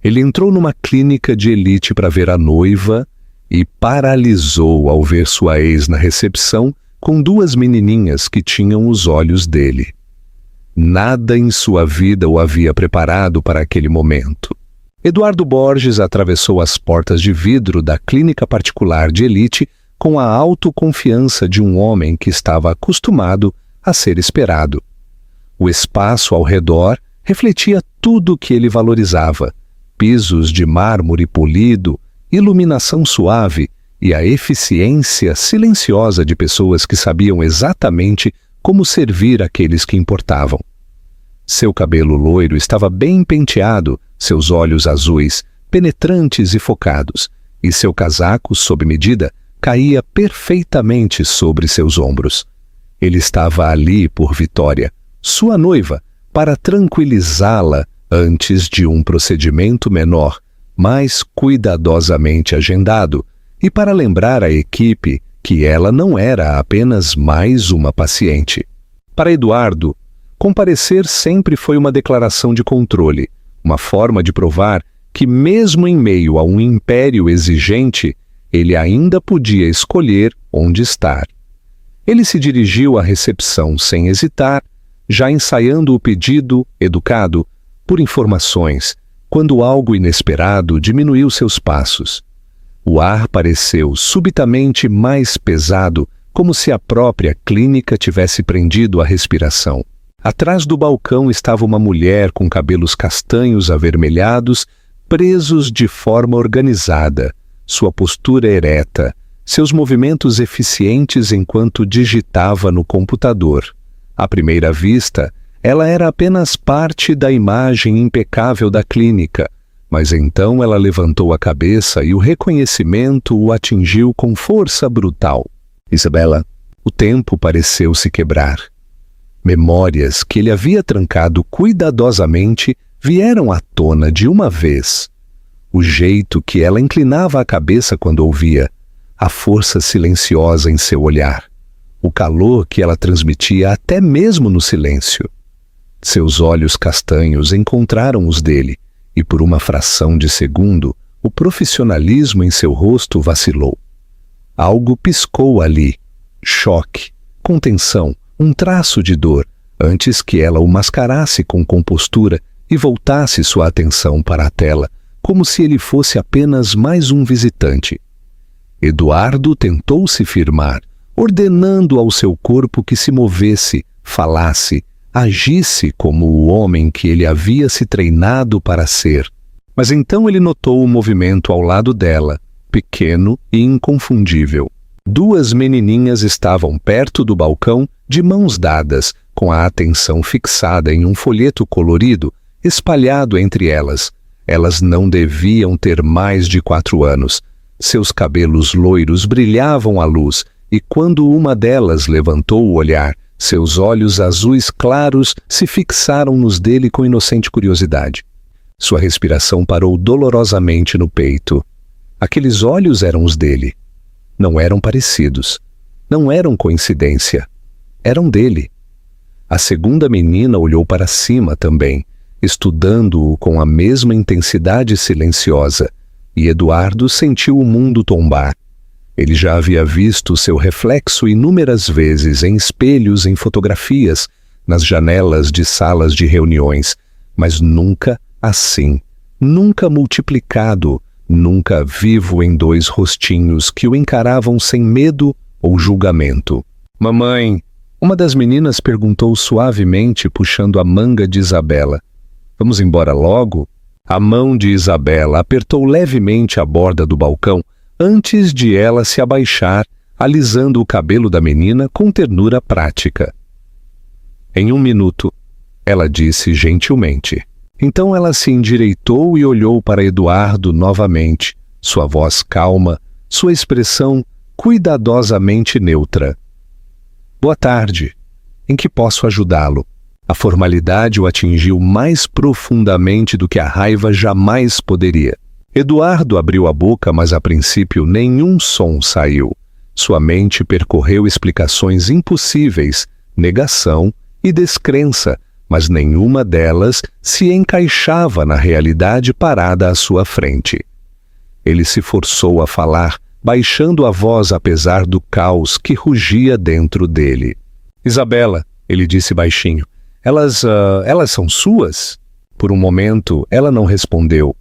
Ele entrou numa clínica de elite para ver a noiva e paralisou ao ver sua ex na recepção com duas menininhas que tinham os olhos dele. Nada em sua vida o havia preparado para aquele momento. Eduardo Borges atravessou as portas de vidro da clínica particular de elite com a autoconfiança de um homem que estava acostumado a ser esperado. O espaço ao redor refletia tudo o que ele valorizava: pisos de mármore polido, iluminação suave e a eficiência silenciosa de pessoas que sabiam exatamente como servir aqueles que importavam. Seu cabelo loiro estava bem penteado, seus olhos azuis, penetrantes e focados, e seu casaco, sob medida, caía perfeitamente sobre seus ombros. Ele estava ali por Vitória, sua noiva, para tranquilizá-la antes de um procedimento menor, mais cuidadosamente agendado, e para lembrar à equipe que ela não era apenas mais uma paciente. Para Eduardo, comparecer sempre foi uma declaração de controle, uma forma de provar que, mesmo em meio a um império exigente, ele ainda podia escolher onde estar. Ele se dirigiu à recepção sem hesitar, já ensaiando o pedido, educado, por informações, quando algo inesperado diminuiu seus passos. O ar pareceu subitamente mais pesado, como se a própria clínica tivesse prendido a respiração. Atrás do balcão estava uma mulher com cabelos castanhos avermelhados, presos de forma organizada, sua postura ereta, seus movimentos eficientes enquanto digitava no computador. À primeira vista, ela era apenas parte da imagem impecável da clínica, mas então ela levantou a cabeça e o reconhecimento o atingiu com força brutal. Isabela, o tempo pareceu se quebrar. Memórias que ele havia trancado cuidadosamente vieram à tona de uma vez. O jeito que ela inclinava a cabeça quando ouvia, a força silenciosa em seu olhar, o calor que ela transmitia até mesmo no silêncio. Seus olhos castanhos encontraram os dele, e por uma fração de segundo, o profissionalismo em seu rosto vacilou. Algo piscou ali, choque, contenção, um traço de dor, antes que ela o mascarasse com compostura e voltasse sua atenção para a tela, como se ele fosse apenas mais um visitante. Eduardo tentou se firmar, ordenando ao seu corpo que se movesse, falasse, agisse como o homem que ele havia se treinado para ser. Mas então ele notou o movimento ao lado dela, pequeno e inconfundível. Duas menininhas estavam perto do balcão, de mãos dadas, com a atenção fixada em um folheto colorido, espalhado entre elas. Elas não deviam ter mais de 4 anos. Seus cabelos loiros brilhavam à luz, e quando uma delas levantou o olhar, seus olhos azuis claros se fixaram nos dele com inocente curiosidade. Sua respiração parou dolorosamente no peito. Aqueles olhos eram os dele. Não eram parecidos. Não eram coincidência. Eram dele. A segunda menina olhou para cima também, estudando-o com a mesma intensidade silenciosa, e Eduardo sentiu o mundo tombar. Ele já havia visto seu reflexo inúmeras vezes em espelhos, em fotografias, nas janelas de salas de reuniões, mas nunca assim, nunca multiplicado, nunca vivo em 2 rostinhos que o encaravam sem medo ou julgamento. Mamãe, uma das meninas perguntou suavemente, puxando a manga de Isabela. Vamos embora logo? A mão de Isabela apertou levemente a borda do balcão, antes de ela se abaixar, alisando o cabelo da menina com ternura prática. Em 1 minuto, ela disse gentilmente. Então ela se endireitou e olhou para Eduardo novamente, sua voz calma, sua expressão cuidadosamente neutra. Boa tarde. Em que posso ajudá-lo? A formalidade o atingiu mais profundamente do que a raiva jamais poderia. Eduardo abriu a boca, mas a princípio nenhum som saiu. Sua mente percorreu explicações impossíveis, negação e descrença, mas nenhuma delas se encaixava na realidade parada à sua frente. Ele se forçou a falar, baixando a voz apesar do caos que rugia dentro dele. Isabela, ele disse baixinho, elas são suas? Por um momento, ela não respondeu.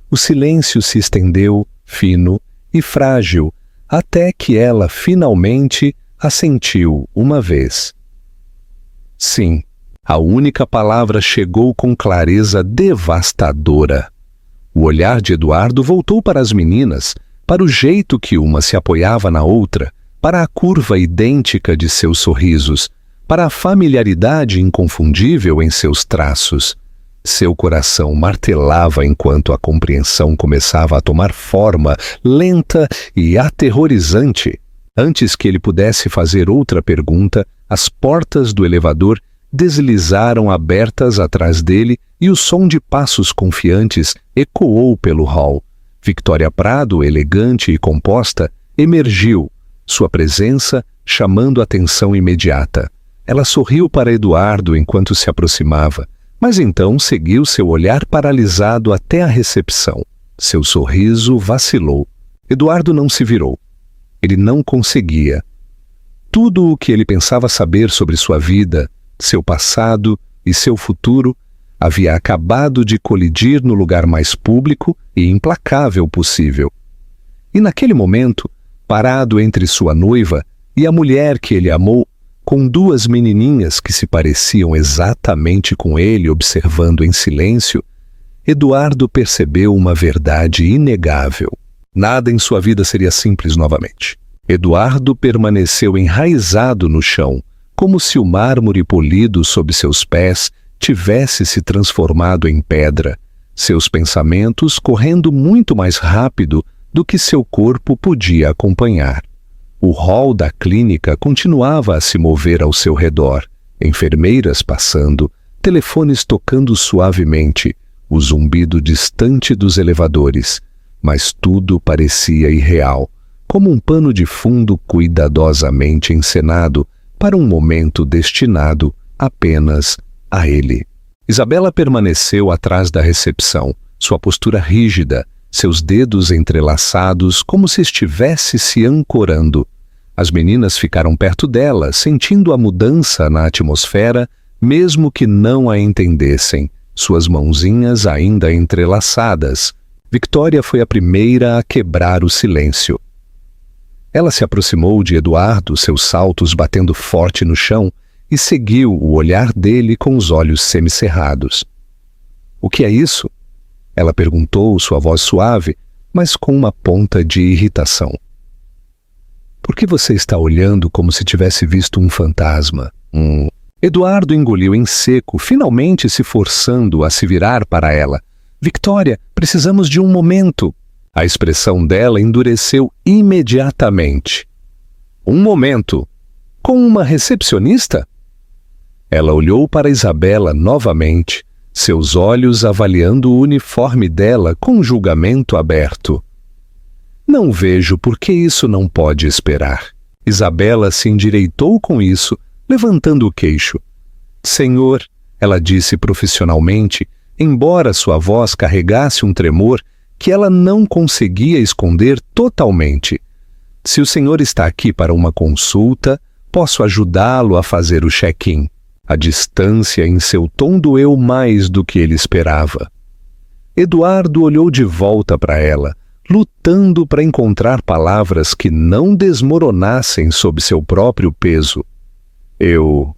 O silêncio se estendeu, fino e frágil, até que ela finalmente assentiu uma vez. Sim, a única palavra chegou com clareza devastadora. O olhar de Eduardo voltou para as meninas, para o jeito que uma se apoiava na outra, para a curva idêntica de seus sorrisos, para a familiaridade inconfundível em seus traços. Seu coração martelava enquanto a compreensão começava a tomar forma lenta e aterrorizante. Antes que ele pudesse fazer outra pergunta, as portas do elevador deslizaram abertas atrás dele e o som de passos confiantes ecoou pelo hall. Victoria Prado, elegante e composta, emergiu, sua presença chamando atenção imediata. Ela sorriu para Eduardo enquanto se aproximava, mas então seguiu seu olhar paralisado até a recepção. Seu sorriso vacilou. Eduardo não se virou. Ele não conseguia. Tudo o que ele pensava saber sobre sua vida, seu passado e seu futuro havia acabado de colidir no lugar mais público e implacável possível. E naquele momento, parado entre sua noiva e a mulher que ele amou, com duas menininhas que se pareciam exatamente com ele observando em silêncio, Eduardo percebeu uma verdade inegável. Nada em sua vida seria simples novamente. Eduardo permaneceu enraizado no chão, como se o mármore polido sob seus pés tivesse se transformado em pedra, seus pensamentos correndo muito mais rápido do que seu corpo podia acompanhar. O hall da clínica continuava a se mover ao seu redor, enfermeiras passando, telefones tocando suavemente, o zumbido distante dos elevadores, mas tudo parecia irreal, como um pano de fundo cuidadosamente encenado para um momento destinado apenas a ele. Isabela permaneceu atrás da recepção, sua postura rígida, seus dedos entrelaçados como se estivesse se ancorando. As meninas ficaram perto dela, sentindo a mudança na atmosfera, mesmo que não a entendessem, suas mãozinhas ainda entrelaçadas. Victoria foi a primeira a quebrar o silêncio. Ela se aproximou de Eduardo, seus saltos batendo forte no chão, e seguiu o olhar dele com os olhos semicerrados. "O que é isso?" Ela perguntou, sua voz suave, mas com uma ponta de irritação. "Por que você está olhando como se tivesse visto um fantasma?" Eduardo engoliu em seco, finalmente se forçando a se virar para ela. "Victoria, precisamos de um momento." A expressão dela endureceu imediatamente. "Um momento? Com uma recepcionista?" Ela olhou para Isabela novamente, seus olhos avaliando o uniforme dela com julgamento aberto. "Não vejo por que isso não pode esperar." Isabela se endireitou com isso, levantando o queixo. "Senhor," ela disse profissionalmente, embora sua voz carregasse um tremor que ela não conseguia esconder totalmente. "Se o senhor está aqui para uma consulta, posso ajudá-lo a fazer o check-in." A distância em seu tom doeu mais do que ele esperava. Eduardo olhou de volta para ela, lutando para encontrar palavras que não desmoronassem sob seu próprio peso. Eu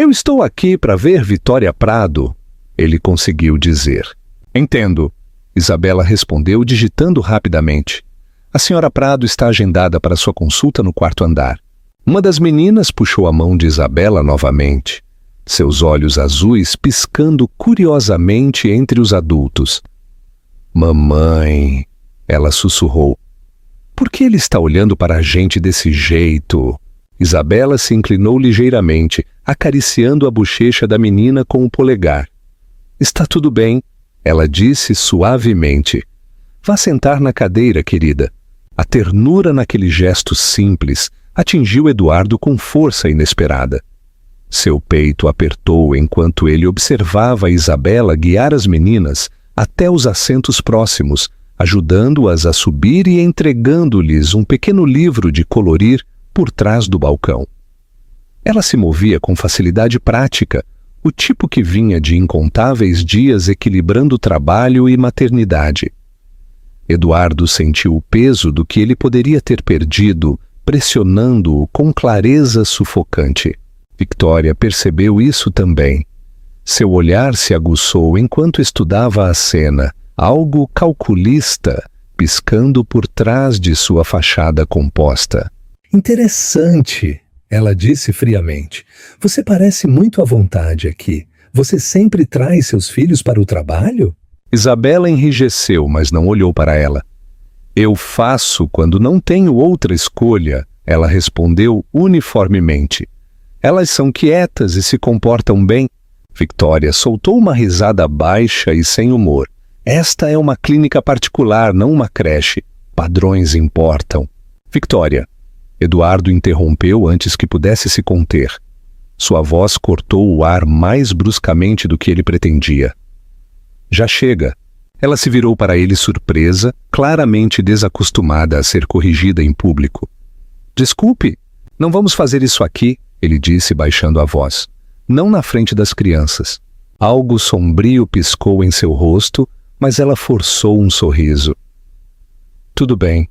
estou aqui para ver Victoria Prado," ele conseguiu dizer. "Entendo," Isabela respondeu, digitando rapidamente. "A senhora Prado está agendada para sua consulta no quarto andar." Uma das meninas puxou a mão de Isabela novamente, seus olhos azuis piscando curiosamente entre os adultos. "Mamãe," ela sussurrou. "Por que ele está olhando para a gente desse jeito?" Isabela se inclinou ligeiramente, acariciando a bochecha da menina com o polegar. "Está tudo bem," ela disse suavemente. "Vá sentar na cadeira, querida." A ternura naquele gesto simples atingiu Eduardo com força inesperada. Seu peito apertou enquanto ele observava Isabela guiar as meninas até os assentos próximos, ajudando-as a subir e entregando-lhes um pequeno livro de colorir por trás do balcão. Ela se movia com facilidade prática, o tipo que vinha de incontáveis dias equilibrando trabalho e maternidade. Eduardo sentiu o peso do que ele poderia ter perdido, pressionando-o com clareza sufocante. Victoria percebeu isso também. Seu olhar se aguçou enquanto estudava a cena, algo calculista, piscando por trás de sua fachada composta. Interessante, ela disse friamente. Você parece muito à vontade aqui. Você sempre traz seus filhos para o trabalho? Isabela enrijeceu, mas não olhou para ela. Eu faço quando não tenho outra escolha, ela respondeu uniformemente. Elas são quietas e se comportam bem. Victoria soltou uma risada baixa e sem humor. Esta é uma clínica particular, não uma creche. Padrões importam. Victoria. Eduardo interrompeu antes que pudesse se conter. Sua voz cortou o ar mais bruscamente do que ele pretendia. Já chega. Ela se virou para ele surpresa, claramente desacostumada a ser corrigida em público. Desculpe, não vamos fazer isso aqui, ele disse baixando a voz. Não na frente das crianças. Algo sombrio piscou em seu rosto, mas ela forçou um sorriso. Tudo bem,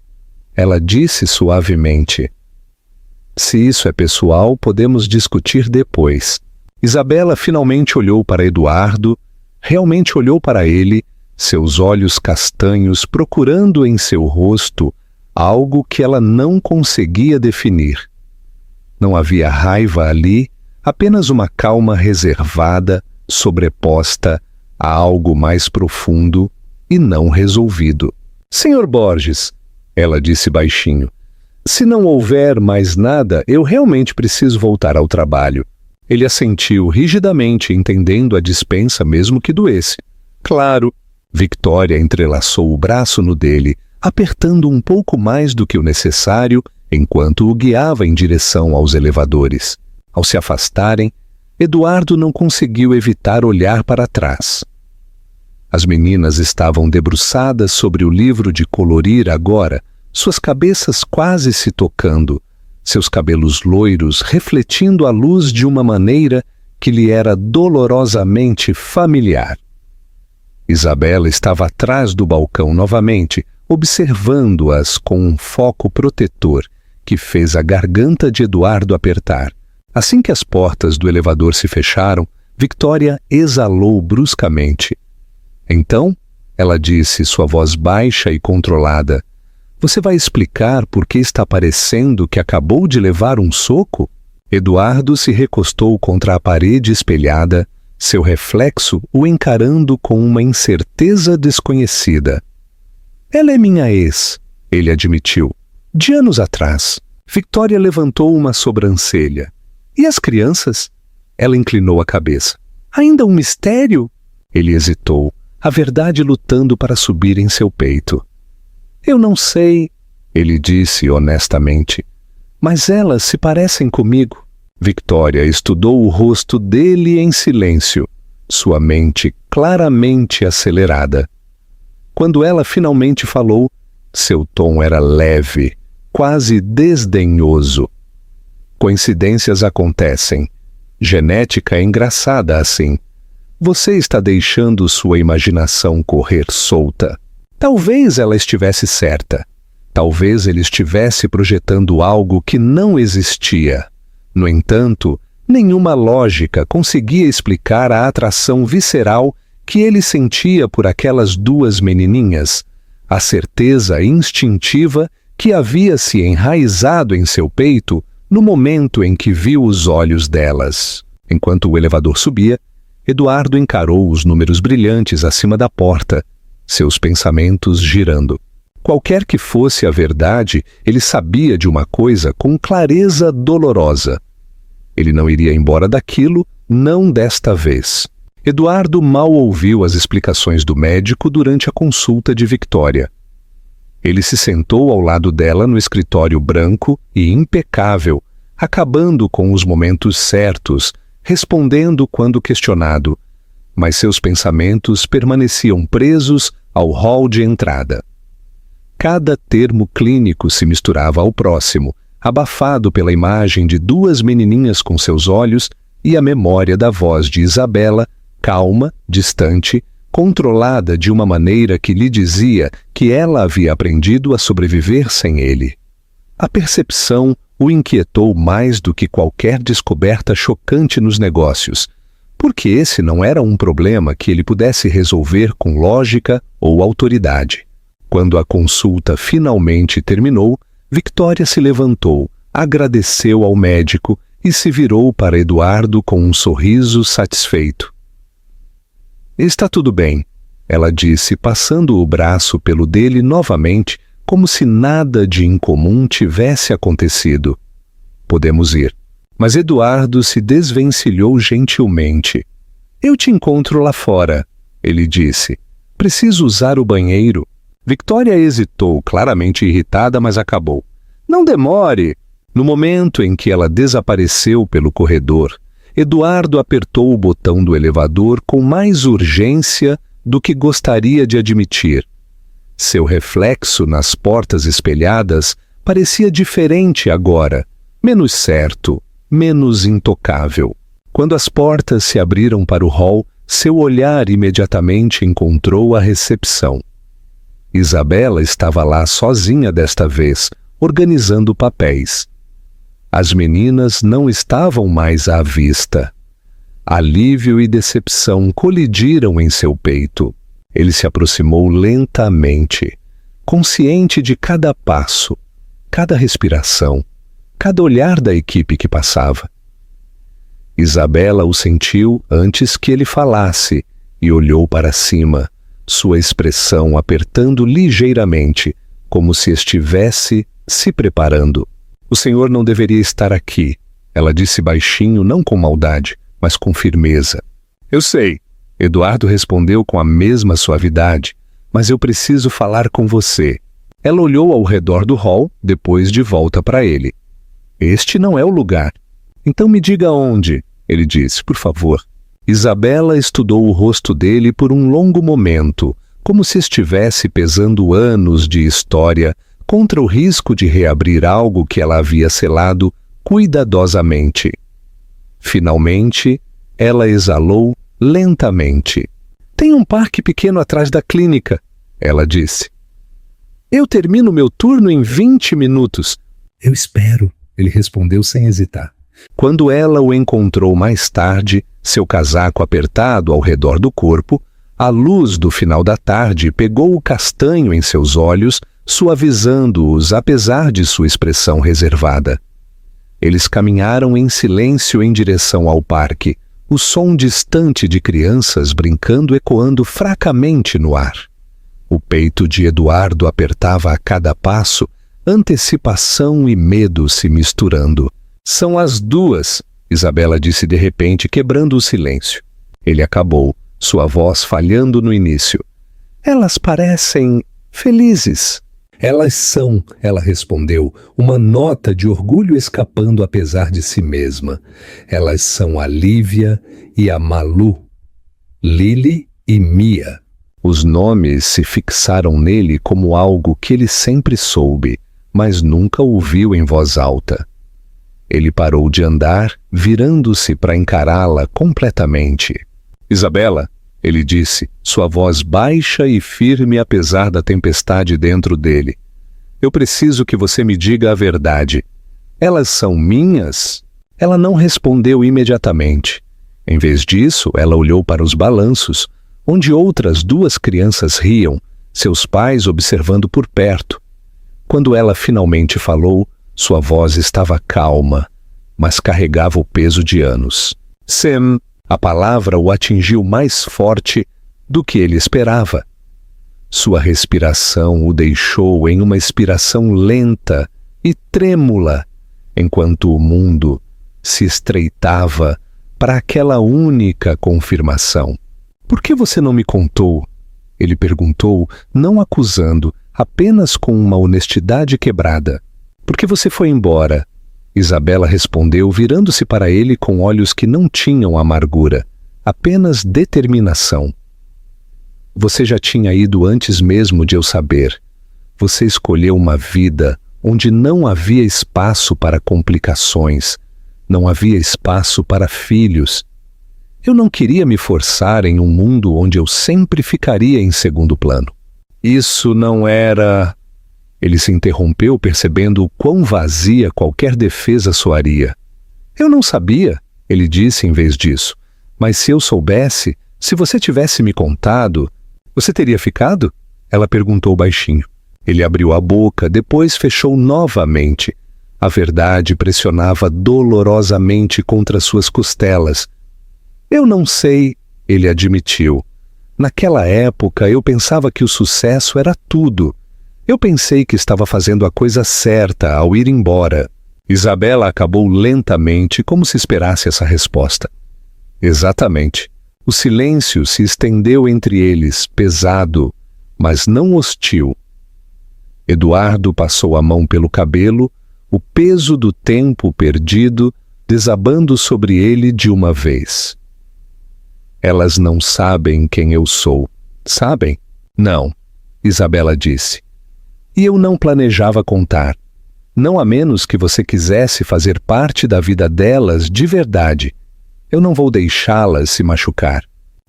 ela disse suavemente. Se isso é pessoal, podemos discutir depois. Isabela finalmente olhou para Eduardo, realmente olhou para ele, seus olhos castanhos procurando em seu rosto algo que ela não conseguia definir. Não havia raiva ali, apenas uma calma reservada, sobreposta a algo mais profundo e não resolvido. Senhor Borges, ela disse baixinho, se não houver mais nada, eu realmente preciso voltar ao trabalho. Ele assentiu rigidamente, entendendo a dispensa mesmo que doesse. Claro, Victoria entrelaçou o braço no dele, apertando um pouco mais do que o necessário, enquanto o guiava em direção aos elevadores. Ao se afastarem, Eduardo não conseguiu evitar olhar para trás. As meninas estavam debruçadas sobre o livro de colorir agora, suas cabeças quase se tocando, seus cabelos loiros refletindo a luz de uma maneira que lhe era dolorosamente familiar. Isabela estava atrás do balcão novamente, observando-as com um foco protetor que fez a garganta de Eduardo apertar. Assim que as portas do elevador se fecharam, Victoria exalou bruscamente. Então, ela disse, sua voz baixa e controlada, você vai explicar por que está parecendo que acabou de levar um soco? Eduardo se recostou contra a parede espelhada, seu reflexo o encarando com uma incerteza desconhecida. Ela é minha ex, ele admitiu. De anos atrás. Victoria levantou uma sobrancelha. E as crianças? Ela inclinou a cabeça. Ainda um mistério? Ele hesitou, a verdade lutando para subir em seu peito. Eu não sei, ele disse honestamente, mas elas se parecem comigo. Victoria estudou o rosto dele em silêncio, sua mente claramente acelerada. Quando ela finalmente falou, seu tom era leve, quase desdenhoso. Coincidências acontecem. Genética é engraçada assim. Você está deixando sua imaginação correr solta. Talvez ela estivesse certa. Talvez ele estivesse projetando algo que não existia. No entanto, nenhuma lógica conseguia explicar a atração visceral que ele sentia por aquelas duas menininhas, a certeza instintiva que havia se enraizado em seu peito no momento em que viu os olhos delas. Enquanto o elevador subia, Eduardo encarou os números brilhantes acima da porta, seus pensamentos girando. Qualquer que fosse a verdade, ele sabia de uma coisa com clareza dolorosa. Ele não iria embora daquilo, não desta vez. Eduardo mal ouviu as explicações do médico durante a consulta de Victoria. Ele se sentou ao lado dela no escritório branco e impecável, acabando com os momentos certos, respondendo quando questionado, mas seus pensamentos permaneciam presos ao hall de entrada. Cada termo clínico se misturava ao próximo, abafado pela imagem de duas menininhas com seus olhos e a memória da voz de Isabela, calma, distante, controlada de uma maneira que lhe dizia que ela havia aprendido a sobreviver sem ele. A percepção o inquietou mais do que qualquer descoberta chocante nos negócios, porque esse não era um problema que ele pudesse resolver com lógica ou autoridade. Quando a consulta finalmente terminou, Victoria se levantou, agradeceu ao médico e se virou para Eduardo com um sorriso satisfeito. Está tudo bem, ela disse, passando o braço pelo dele novamente, como se nada de incomum tivesse acontecido. Podemos ir. Mas Eduardo se desvencilhou gentilmente. Eu te encontro lá fora, ele disse. Preciso usar o banheiro. Victoria hesitou, claramente irritada, mas acabou. Não demore! No momento em que ela desapareceu pelo corredor, Eduardo apertou o botão do elevador com mais urgência do que gostaria de admitir. Seu reflexo nas portas espelhadas parecia diferente agora, menos certo, menos intocável. Quando as portas se abriram para o hall, seu olhar imediatamente encontrou a recepção. Isabela estava lá sozinha desta vez, organizando papéis. As meninas não estavam mais à vista. Alívio e decepção colidiram em seu peito. Ele se aproximou lentamente, consciente de cada passo, cada respiração, cada olhar da equipe que passava. Isabela o sentiu antes que ele falasse e olhou para cima, sua expressão apertando ligeiramente, como se estivesse se preparando. O senhor não deveria estar aqui, ela disse baixinho, não com maldade, mas com firmeza. Eu sei, Eduardo respondeu com a mesma suavidade, mas eu preciso falar com você. Ela olhou ao redor do hall, depois de volta para ele. Este não é o lugar. Então me diga onde, ele disse, por favor. Isabela estudou o rosto dele por um longo momento, como se estivesse pesando anos de história contra o risco de reabrir algo que ela havia selado cuidadosamente. Finalmente, ela exalou lentamente. Tem um parque pequeno atrás da clínica, ela disse. Eu termino meu turno em 20 minutos. Eu espero, ele respondeu sem hesitar. Quando ela o encontrou mais tarde, seu casaco apertado ao redor do corpo, a luz do final da tarde pegou o castanho em seus olhos, suavizando-os apesar de sua expressão reservada. Eles caminharam em silêncio em direção ao parque, o som distante de crianças brincando ecoando fracamente no ar. O peito de Eduardo apertava a cada passo, antecipação e medo se misturando. São as duas, Isabela disse de repente, quebrando o silêncio. Ele acabou, sua voz falhando no início. Elas parecem felizes. Elas são, ela respondeu, uma nota de orgulho escapando apesar de si mesma. Elas são a Lívia e a Malu, Lili e Mia. Os nomes se fixaram nele como algo que ele sempre soube, mas nunca ouviu em voz alta. Ele parou de andar, virando-se para encará-la completamente. Isabela, ele disse, sua voz baixa e firme apesar da tempestade dentro dele. Eu preciso que você me diga a verdade. Elas são minhas? Ela não respondeu imediatamente. Em vez disso, ela olhou para os balanços, onde outras duas crianças riam, seus pais observando por perto. Quando ela finalmente falou, sua voz estava calma, mas carregava o peso de anos. Sam, a palavra o atingiu mais forte do que ele esperava. Sua respiração o deixou em uma expiração lenta e trêmula, enquanto o mundo se estreitava para aquela única confirmação. Por que você não me contou? Ele perguntou, não acusando, apenas com uma honestidade quebrada. Por que você foi embora? Isabela respondeu, virando-se para ele com olhos que não tinham amargura, apenas determinação. Você já tinha ido antes mesmo de eu saber. Você escolheu uma vida onde não havia espaço para complicações, não havia espaço para filhos. Eu não queria me forçar em um mundo onde eu sempre ficaria em segundo plano. Isso não era... Ele se interrompeu, percebendo o quão vazia qualquer defesa soaria. Eu não sabia, ele disse em vez disso. Mas se eu soubesse, se você tivesse me contado, você teria ficado? Ela perguntou baixinho. Ele abriu a boca, depois fechou novamente. A verdade pressionava dolorosamente contra suas costelas. Eu não sei, ele admitiu. Naquela época eu pensava que o sucesso era tudo. Eu pensei que estava fazendo a coisa certa ao ir embora. Isabela acabou lentamente, como se esperasse essa resposta. Exatamente. O silêncio se estendeu entre eles, pesado, mas não hostil. Eduardo passou a mão pelo cabelo, o peso do tempo perdido desabando sobre ele de uma vez. Elas não sabem quem eu sou. Sabem? Não, Isabela disse. E eu não planejava contar. Não a menos que você quisesse fazer parte da vida delas de verdade. Eu não vou deixá-las se machucar.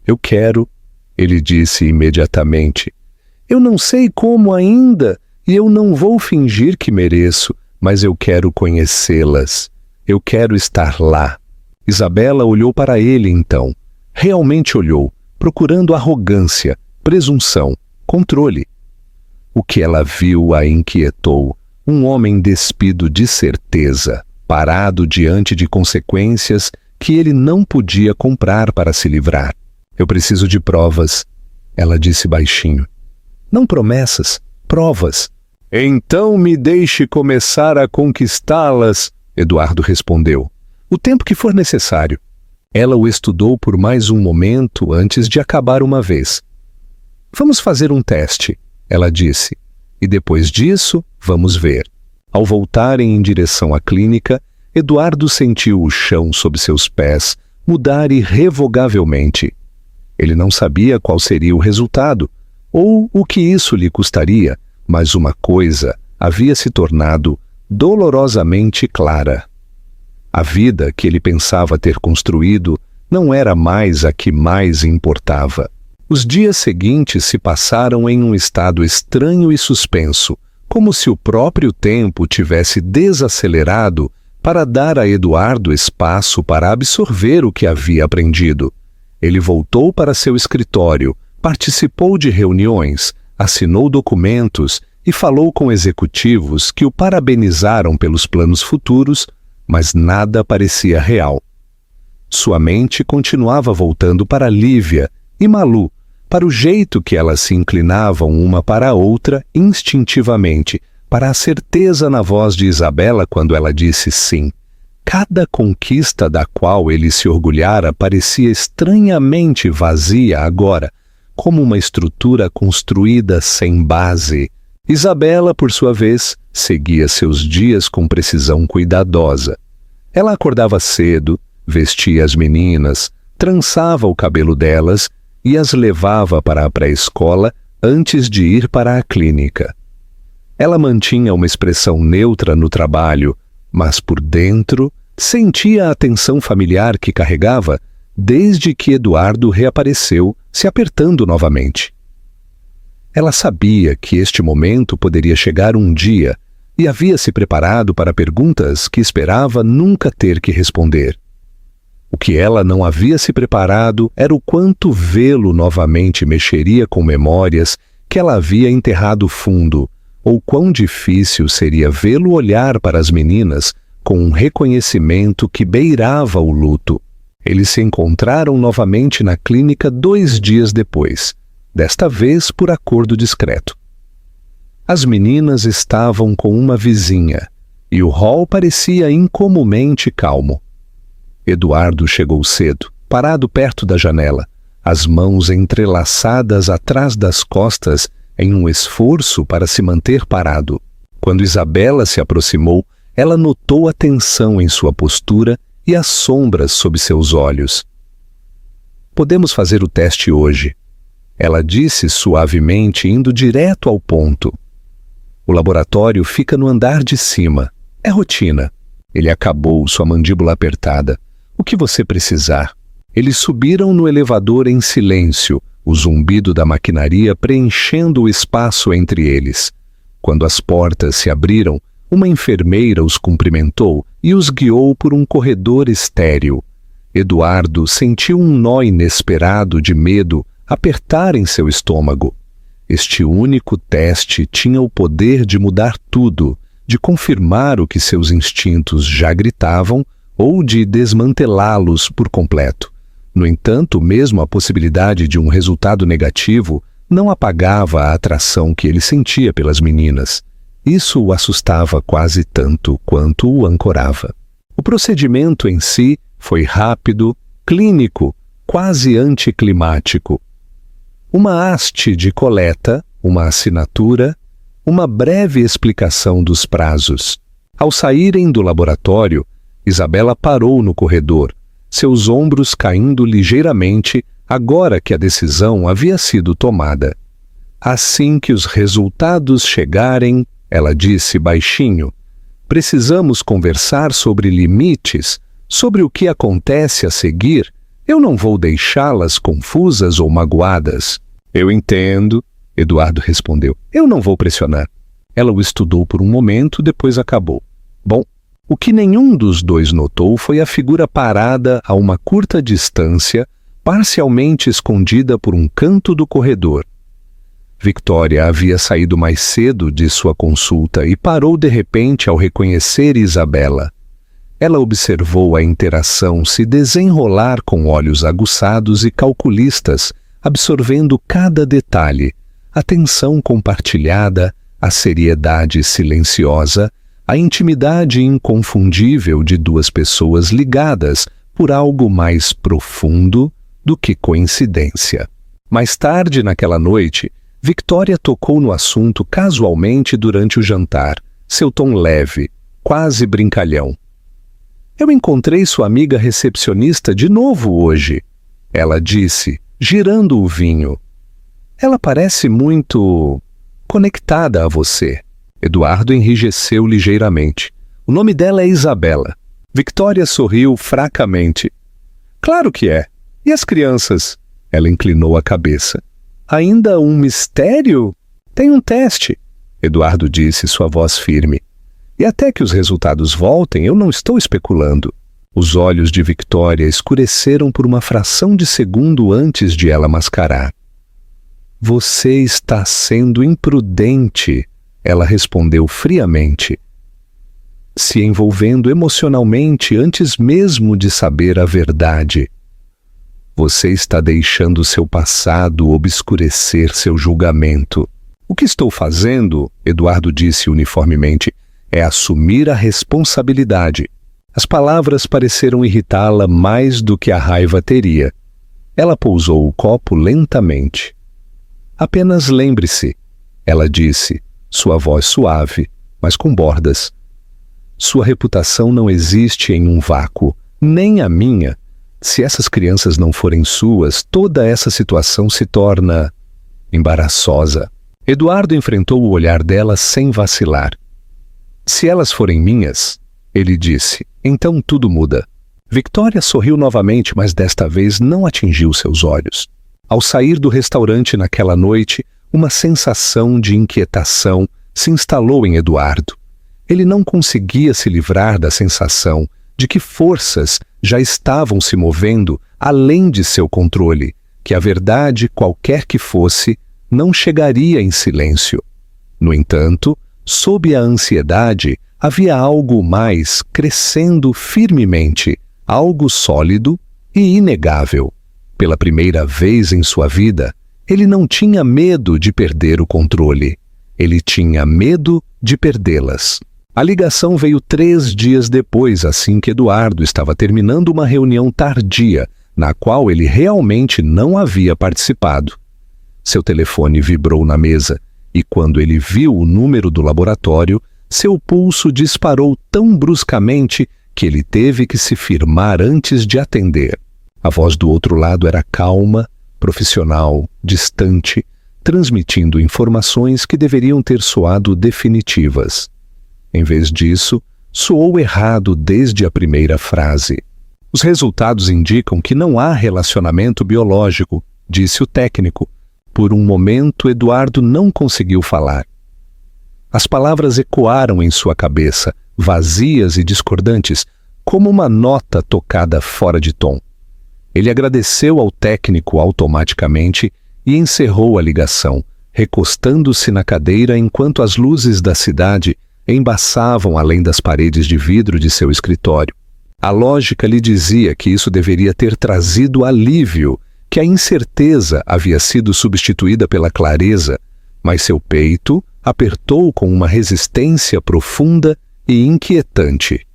Eu quero, ele disse imediatamente. Eu não sei como ainda, e eu não vou fingir que mereço, mas eu quero conhecê-las. Eu quero estar lá. Isabela olhou para ele então. Realmente olhou, procurando arrogância, presunção, controle. O que ela viu a inquietou. Um homem despido de certeza, parado diante de consequências que ele não podia comprar para se livrar. Eu preciso de provas, ela disse baixinho. Não promessas, provas. Então me deixe começar a conquistá-las, Eduardo respondeu. O tempo que for necessário. Ela o estudou por mais um momento antes de acabar uma vez. Vamos fazer um teste, ela disse, e depois disso, vamos ver. Ao voltarem em direção à clínica, Eduardo sentiu o chão sob seus pés mudar irrevogavelmente. Ele não sabia qual seria o resultado, ou o que isso lhe custaria, mas uma coisa havia se tornado dolorosamente clara. A vida que ele pensava ter construído não era mais a que mais importava. Os dias seguintes se passaram em um estado estranho e suspenso, como se o próprio tempo tivesse desacelerado para dar a Eduardo espaço para absorver o que havia aprendido. Ele voltou para seu escritório, participou de reuniões, assinou documentos e falou com executivos que o parabenizaram pelos planos futuros, mas nada parecia real. Sua mente continuava voltando para Lívia e Malu, para o jeito que elas se inclinavam uma para a outra instintivamente, para a certeza na voz de Isabela quando ela disse sim. Cada conquista da qual ele se orgulhara parecia estranhamente vazia agora, como uma estrutura construída sem base. Isabela, por sua vez, seguia seus dias com precisão cuidadosa. Ela acordava cedo, vestia as meninas, trançava o cabelo delas e as levava para a pré-escola antes de ir para a clínica. Ela mantinha uma expressão neutra no trabalho, mas por dentro sentia a tensão familiar que carregava desde que Eduardo reapareceu, se apertando novamente. Ela sabia que este momento poderia chegar um dia e havia se preparado para perguntas que esperava nunca ter que responder. O que ela não havia se preparado era o quanto vê-lo novamente mexeria com memórias que ela havia enterrado fundo, ou quão difícil seria vê-lo olhar para as meninas com um reconhecimento que beirava o luto. Eles se encontraram novamente na clínica 2 dias depois, desta vez por acordo discreto. As meninas estavam com uma vizinha, e o hall parecia incomumente calmo. Eduardo chegou cedo, parado perto da janela, as mãos entrelaçadas atrás das costas em um esforço para se manter parado. Quando Isabela se aproximou, ela notou a tensão em sua postura e as sombras sob seus olhos. Podemos fazer o teste hoje, ela disse suavemente, indo direto ao ponto. O laboratório fica no andar de cima. É rotina. Ele acabou, sua mandíbula apertada. O que você precisar? Eles subiram no elevador em silêncio, o zumbido da maquinaria preenchendo o espaço entre eles. Quando as portas se abriram, uma enfermeira os cumprimentou e os guiou por um corredor estéril. Eduardo sentiu um nó inesperado de medo apertar em seu estômago. Este único teste tinha o poder de mudar tudo, de confirmar o que seus instintos já gritavam ou de desmantelá-los por completo. No entanto, mesmo a possibilidade de um resultado negativo não apagava a atração que ele sentia pelas meninas. Isso o assustava quase tanto quanto o ancorava. O procedimento em si foi rápido, clínico, quase anticlimático. Uma haste de coleta, uma assinatura, uma breve explicação dos prazos. Ao saírem do laboratório, Isabela parou no corredor, seus ombros caindo ligeiramente agora que a decisão havia sido tomada. Assim que os resultados chegarem, ela disse baixinho, precisamos conversar sobre limites, sobre o que acontece a seguir. Eu não vou deixá-las confusas ou magoadas. Eu entendo, Eduardo respondeu. Eu não vou pressionar. Ela o estudou por um momento, depois acabou. Bom, o que nenhum dos dois notou foi a figura parada a uma curta distância, parcialmente escondida por um canto do corredor. Victoria havia saído mais cedo de sua consulta e parou de repente ao reconhecer Isabela. Ela observou a interação se desenrolar com olhos aguçados e calculistas, absorvendo cada detalhe, a tensão compartilhada, a seriedade silenciosa, a intimidade inconfundível de duas pessoas ligadas por algo mais profundo do que coincidência. Mais tarde naquela noite, Victoria tocou no assunto casualmente durante o jantar, seu tom leve, quase brincalhão. Eu encontrei sua amiga recepcionista de novo hoje, ela disse, girando o vinho. Ela parece muito conectada a você. Eduardo enrijeceu ligeiramente. O nome dela é Isabela. Victoria sorriu fracamente. Claro que é. E as crianças? Ela inclinou a cabeça. Ainda um mistério? Tem um teste, Eduardo disse, sua voz firme. E até que os resultados voltem, eu não estou especulando. Os olhos de Victoria escureceram por uma fração de segundo antes de ela mascarar. Você está sendo imprudente, ela respondeu friamente, se envolvendo emocionalmente antes mesmo de saber a verdade. Você está deixando seu passado obscurecer seu julgamento. O que estou fazendo, Eduardo disse uniformemente, é assumir a responsabilidade. As palavras pareceram irritá-la mais do que a raiva teria. Ela pousou o copo lentamente. Apenas lembre-se, ela disse, sua voz suave, mas com bordas. Sua reputação não existe em um vácuo, nem a minha. Se essas crianças não forem suas, toda essa situação se torna embaraçosa. Eduardo enfrentou o olhar dela sem vacilar. Se elas forem minhas, ele disse, então tudo muda. Victoria sorriu novamente, mas desta vez não atingiu seus olhos. Ao sair do restaurante naquela noite, uma sensação de inquietação se instalou em Eduardo. Ele não conseguia se livrar da sensação de que forças já estavam se movendo além de seu controle, que a verdade, qualquer que fosse, não chegaria em silêncio. No entanto, sob a ansiedade, havia algo mais crescendo firmemente, algo sólido e inegável. Pela primeira vez em sua vida, ele não tinha medo de perder o controle. Ele tinha medo de perdê-las. A ligação veio 3 dias depois, assim que Eduardo estava terminando uma reunião tardia, na qual ele realmente não havia participado. Seu telefone vibrou na mesa, e quando ele viu o número do laboratório, Seu pulso disparou tão bruscamente que ele teve que se firmar antes de atender. A voz do outro lado era calma, profissional, distante, transmitindo informações que deveriam ter soado definitivas. Em vez disso, soou errado desde a primeira frase. Os resultados indicam que não há relacionamento biológico, disse o técnico. Por um momento, Eduardo não conseguiu falar. As palavras ecoaram em sua cabeça, vazias e discordantes, como uma nota tocada fora de tom. Ele agradeceu ao técnico automaticamente e encerrou a ligação, recostando-se na cadeira enquanto as luzes da cidade embaçavam além das paredes de vidro de seu escritório. A lógica lhe dizia que isso deveria ter trazido alívio, que a incerteza havia sido substituída pela clareza, mas seu peito apertou com uma resistência profunda e inquietante.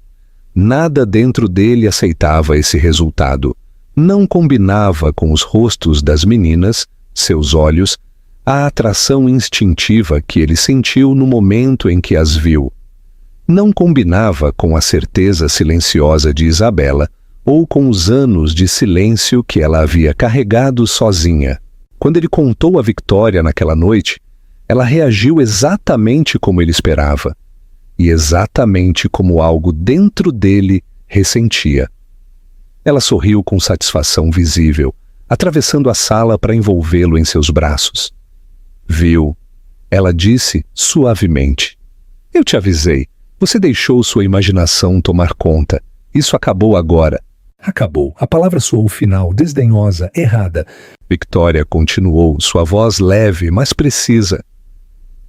Nada dentro dele aceitava esse resultado. Não combinava com os rostos das meninas, seus olhos, a atração instintiva que ele sentiu no momento em que as viu. Não combinava com a certeza silenciosa de Isabela ou com os anos de silêncio que ela havia carregado sozinha. Quando ele contou a Victoria naquela noite, ela reagiu exatamente como ele esperava, e exatamente como algo dentro dele ressentia. Ela sorriu com satisfação visível, atravessando a sala para envolvê-lo em seus braços. Viu, ela disse suavemente. Eu te avisei. Você deixou sua imaginação tomar conta. Isso acabou agora. Acabou. A palavra soou final, desdenhosa, errada. Victoria continuou, sua voz leve, mas precisa.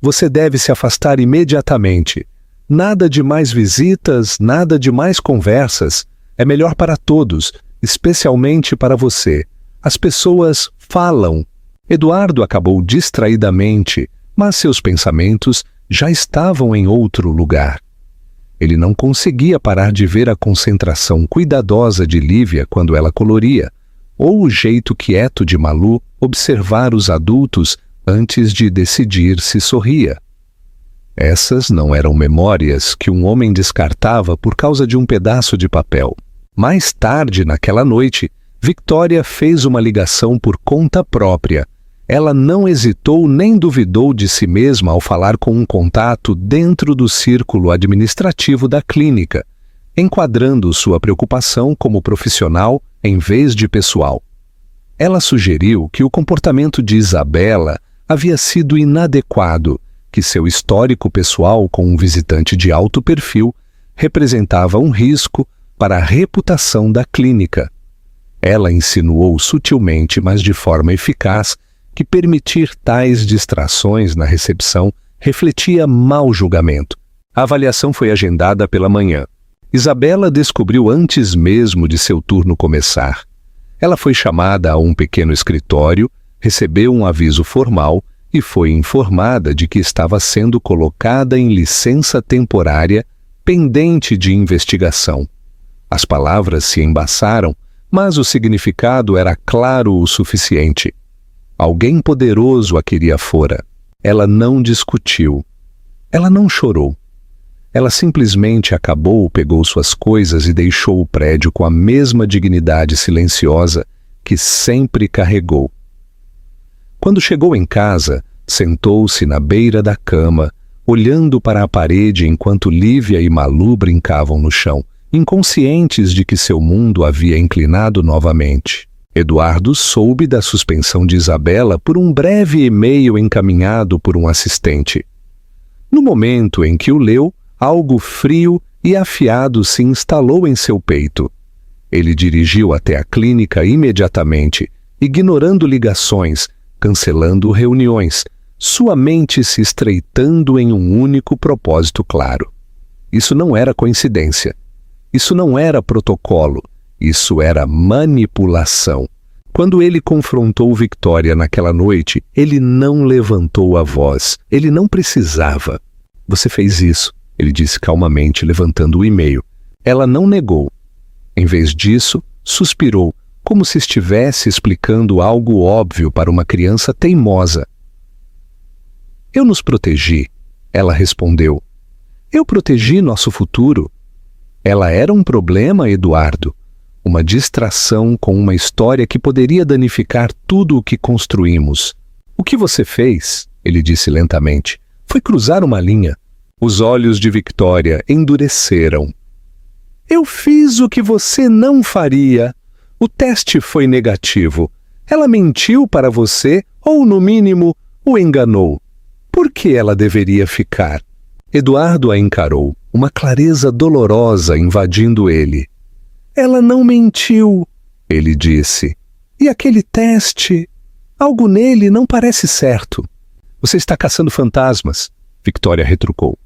Você deve se afastar imediatamente. Nada de mais visitas, nada de mais conversas. É melhor para todos, especialmente para você. As pessoas falam. Eduardo acabou distraidamente, mas seus pensamentos já estavam em outro lugar. Ele não conseguia parar de ver a concentração cuidadosa de Lívia quando ela coloria, ou o jeito quieto de Malu observar os adultos antes de decidir se sorria. Essas não eram memórias que um homem descartava por causa de um pedaço de papel. Mais tarde, naquela noite, Victoria fez uma ligação por conta própria. Ela não hesitou nem duvidou de si mesma ao falar com um contato dentro do círculo administrativo da clínica, enquadrando sua preocupação como profissional em vez de pessoal. Ela sugeriu que o comportamento de Isabela havia sido inadequado, que seu histórico pessoal com um visitante de alto perfil representava um risco para a reputação da clínica. Ela insinuou sutilmente, mas de forma eficaz, que permitir tais distrações na recepção refletia mau julgamento. A avaliação foi agendada pela manhã. Isabela descobriu antes mesmo de seu turno começar. Ela foi chamada a um pequeno escritório, recebeu um aviso formal e foi informada de que estava sendo colocada em licença temporária pendente de investigação. As palavras se embaçaram, mas o significado era claro o suficiente. Alguém poderoso a queria fora. Ela não discutiu. Ela não chorou. Ela simplesmente acabou, pegou suas coisas e deixou o prédio com a mesma dignidade silenciosa que sempre carregou. Quando chegou em casa, sentou-se na beira da cama, olhando para a parede enquanto Lívia e Malu brincavam no chão, inconscientes de que seu mundo havia inclinado novamente. Eduardo soube da suspensão de Isabela por um breve e-mail encaminhado por um assistente. No momento em que o leu, algo frio e afiado se instalou em seu peito. Ele dirigiu até a clínica imediatamente, ignorando ligações, cancelando reuniões, sua mente se estreitando em um único propósito claro. Isso não era coincidência. Isso não era protocolo. Isso era manipulação. Quando ele confrontou Victoria naquela noite, ele não levantou a voz. Ele não precisava. Você fez isso, ele disse calmamente, levantando o e-mail. Ela não negou. Em vez disso, suspirou, como se estivesse explicando algo óbvio para uma criança teimosa. Eu nos protegi, ela respondeu. Eu protegi nosso futuro. Ela era um problema, Eduardo. Uma distração com uma história que poderia danificar tudo o que construímos. O que você fez, ele disse lentamente, foi cruzar uma linha. Os olhos de Victoria endureceram. Eu fiz o que você não faria. O teste foi negativo. Ela mentiu para você ou, no mínimo, o enganou. Por que ela deveria ficar? Eduardo a encarou, uma clareza dolorosa invadindo ele. Ela não mentiu, ele disse. E aquele teste? Algo nele não parece certo. Você está caçando fantasmas, Victoria retrucou.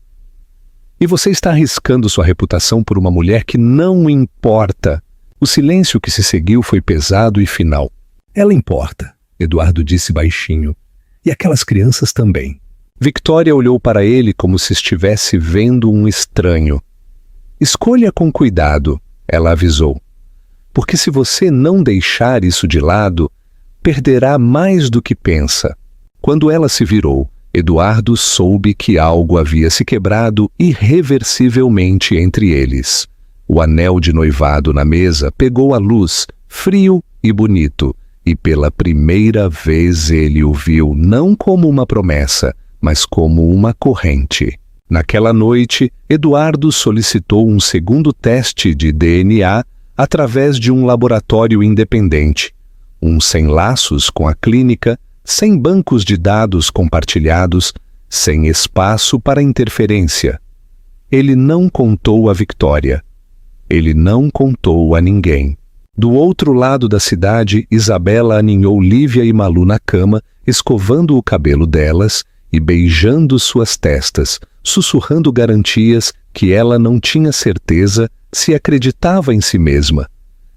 E você está arriscando sua reputação por uma mulher que não importa. O silêncio que se seguiu foi pesado e final. Ela importa, Eduardo disse baixinho. E aquelas crianças também. Victoria olhou para ele como se estivesse vendo um estranho. Escolha com cuidado, ela avisou. Porque se você não deixar isso de lado, perderá mais do que pensa. Quando ela se virou, Eduardo soube que algo havia se quebrado irreversivelmente entre eles. O anel de noivado na mesa pegou a luz, frio e bonito, e pela primeira vez ele o viu não como uma promessa, mas como uma corrente. Naquela noite, Eduardo solicitou um segundo teste de DNA através de um laboratório independente, sem laços com a clínica, sem bancos de dados compartilhados, sem espaço para interferência. Ele não contou a Victoria. Ele não contou a ninguém. Do outro lado da cidade, Isabela aninhou Lívia e Malu na cama, escovando o cabelo delas e beijando suas testas, sussurrando garantias que ela não tinha certeza se acreditava em si mesma.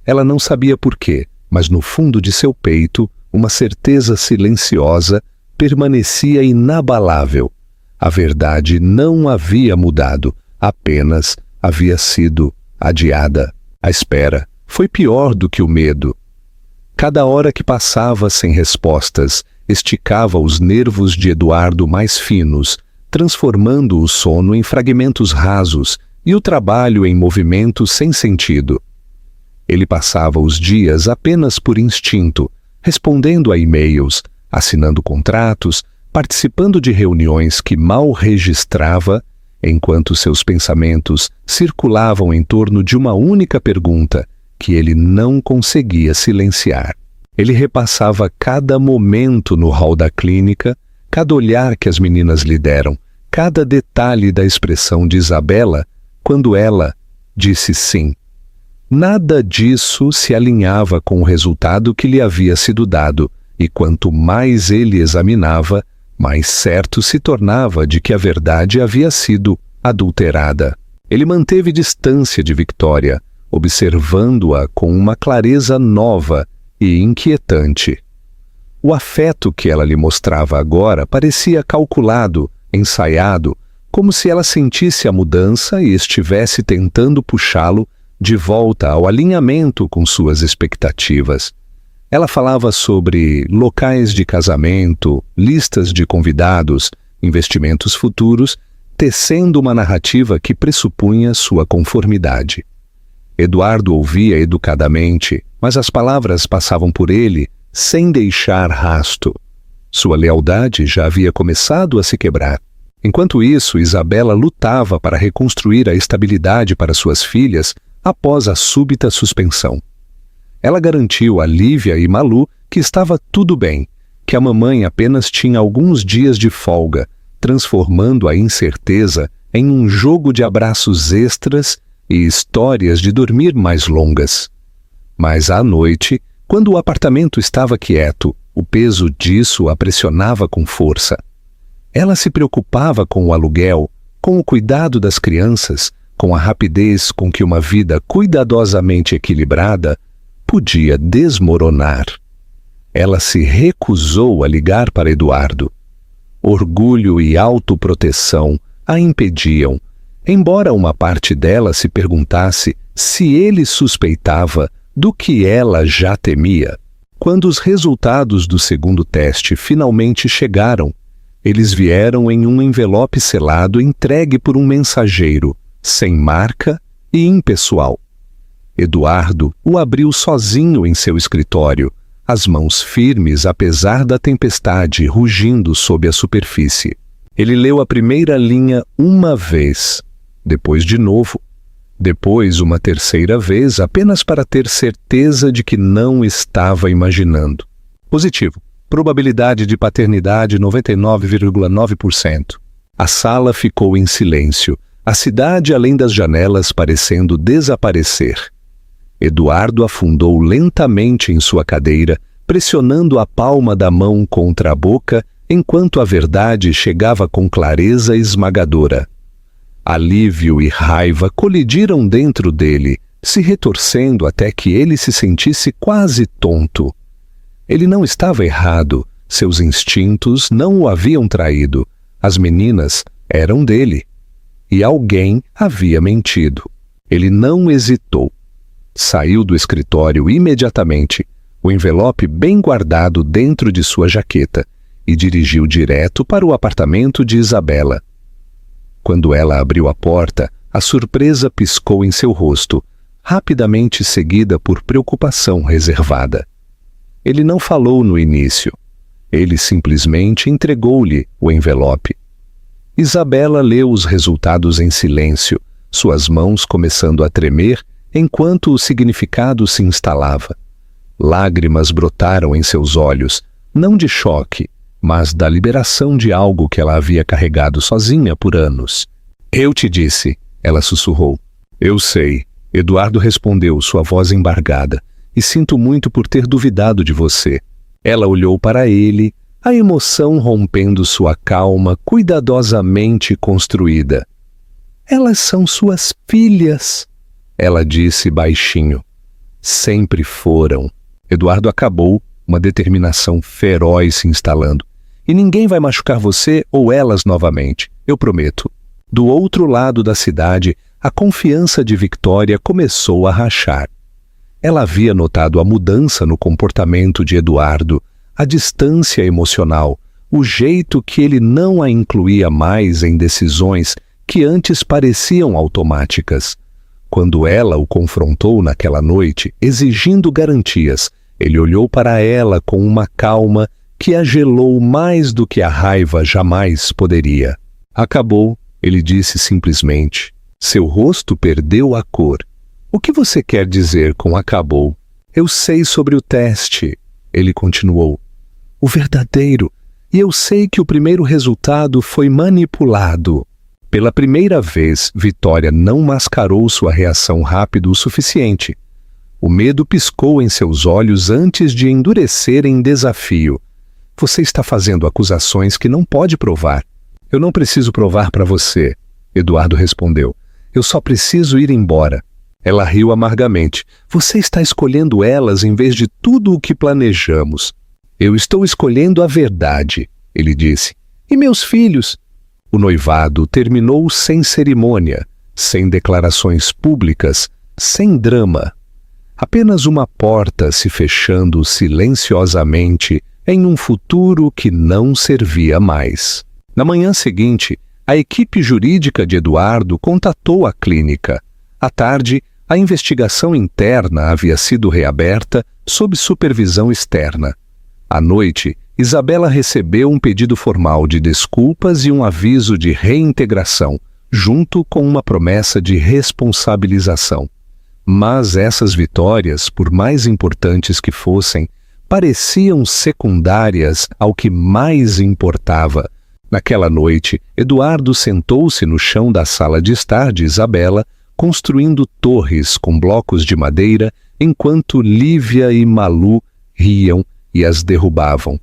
Ela não sabia por quê, mas no fundo de seu peito, uma certeza silenciosa permanecia inabalável. A verdade não havia mudado, apenas havia sido adiada. A espera foi pior do que o medo. Cada hora que passava sem respostas esticava os nervos de Eduardo mais finos, transformando o sono em fragmentos rasos e o trabalho em movimentos sem sentido. Ele passava os dias apenas por instinto, respondendo a e-mails, assinando contratos, participando de reuniões que mal registrava, enquanto seus pensamentos circulavam em torno de uma única pergunta que ele não conseguia silenciar. Ele repassava cada momento no hall da clínica, cada olhar que as meninas lhe deram, cada detalhe da expressão de Isabela quando ela disse sim. Nada disso se alinhava com o resultado que lhe havia sido dado, e quanto mais ele examinava, mais certo se tornava de que a verdade havia sido adulterada. Ele manteve distância de Victoria, observando-a com uma clareza nova e inquietante. O afeto que ela lhe mostrava agora parecia calculado, ensaiado, como se ela sentisse a mudança e estivesse tentando puxá-lo de volta ao alinhamento com suas expectativas. Ela falava sobre locais de casamento, listas de convidados, investimentos futuros, tecendo uma narrativa que pressupunha sua conformidade. Eduardo ouvia educadamente, mas as palavras passavam por ele sem deixar rasto. Sua lealdade já havia começado a se quebrar. Enquanto isso, Isabela lutava para reconstruir a estabilidade para suas filhas após a súbita suspensão. Ela garantiu a Lívia e Malu que estava tudo bem, que a mamãe apenas tinha alguns dias de folga, transformando a incerteza em um jogo de abraços extras e histórias de dormir mais longas. Mas à noite, quando o apartamento estava quieto, o peso disso a pressionava com força. Ela se preocupava com o aluguel, com o cuidado das crianças, com a rapidez com que uma vida cuidadosamente equilibrada podia desmoronar. Ela se recusou a ligar para Eduardo. Orgulho e autoproteção a impediam, embora uma parte dela se perguntasse se ele suspeitava do que ela já temia. Quando os resultados do segundo teste finalmente chegaram, Eles vieram em um envelope selado entregue por um mensageiro, sem marca e impessoal. Eduardo o abriu sozinho em seu escritório, as mãos firmes apesar da tempestade rugindo sob a superfície. Ele leu a primeira linha uma vez, depois de novo, depois uma terceira vez apenas para ter certeza de que não estava imaginando. Positivo. Probabilidade de paternidade 99,9%. A sala ficou em silêncio, a cidade além das janelas parecendo desaparecer. Eduardo afundou lentamente em sua cadeira, pressionando a palma da mão contra a boca, enquanto a verdade chegava com clareza esmagadora. Alívio e raiva colidiram dentro dele, se retorcendo até que ele se sentisse quase tonto. Ele não estava errado, seus instintos não o haviam traído, as meninas eram dele. E alguém havia mentido. Ele não hesitou. Saiu do escritório imediatamente, o envelope bem guardado dentro de sua jaqueta, e dirigiu direto para o apartamento de Isabela. Quando ela abriu a porta, a surpresa piscou em seu rosto, rapidamente seguida por preocupação reservada. Ele não falou no início. Ele simplesmente entregou-lhe o envelope. Isabela leu os resultados em silêncio, suas mãos começando a tremer enquanto o significado se instalava. Lágrimas brotaram em seus olhos, não de choque, mas da liberação de algo que ela havia carregado sozinha por anos. "Eu te disse", ela sussurrou. "Eu sei", Eduardo respondeu, sua voz embargada. "E sinto muito por ter duvidado de você." Ela olhou para ele, a emoção rompendo sua calma cuidadosamente construída. "Elas são suas filhas", ela disse baixinho. "Sempre foram." Eduardo acabou, uma determinação feroz se instalando. "E ninguém vai machucar você ou elas novamente, eu prometo." Do outro lado da cidade, a confiança de Victoria começou a rachar. Ela havia notado a mudança no comportamento de Eduardo, a distância emocional, o jeito que ele não a incluía mais em decisões que antes pareciam automáticas. Quando ela o confrontou naquela noite, exigindo garantias, ele olhou para ela com uma calma que a gelou mais do que a raiva jamais poderia. "Acabou", ele disse simplesmente. Seu rosto perdeu a cor. "O que você quer dizer com acabou?" "Eu sei sobre o teste", ele continuou. "O verdadeiro. E eu sei que o primeiro resultado foi manipulado." Pela primeira vez, Vitória não mascarou sua reação rápido o suficiente. O medo piscou em seus olhos antes de endurecer em desafio. "Você está fazendo acusações que não pode provar." "Eu não preciso provar para você", Eduardo respondeu. "Eu só preciso ir embora." Ela riu amargamente. "Você está escolhendo elas em vez de tudo o que planejamos." "Eu estou escolhendo a verdade", ele disse. "E meus filhos?" O noivado terminou sem cerimônia, sem declarações públicas, sem drama. Apenas uma porta se fechando silenciosamente em um futuro que não servia mais. Na manhã seguinte, a equipe jurídica de Eduardo contatou a clínica. À tarde, a investigação interna havia sido reaberta sob supervisão externa. À noite, Isabela recebeu um pedido formal de desculpas e um aviso de reintegração, junto com uma promessa de responsabilização. Mas essas vitórias, por mais importantes que fossem, pareciam secundárias ao que mais importava. Naquela noite, Eduardo sentou-se no chão da sala de estar de Isabela, construindo torres com blocos de madeira, enquanto Lívia e Malu riam e as derrubavam.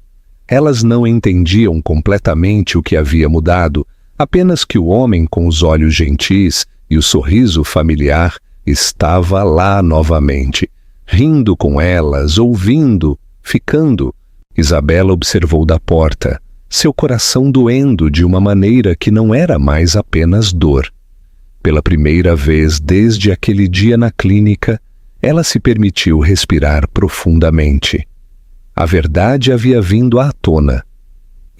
Elas não entendiam completamente o que havia mudado, apenas que o homem com os olhos gentis e o sorriso familiar estava lá novamente, rindo com elas, ouvindo, ficando. Isabela observou da porta, seu coração doendo de uma maneira que não era mais apenas dor. Pela primeira vez desde aquele dia na clínica, ela se permitiu respirar profundamente. A verdade havia vindo à tona.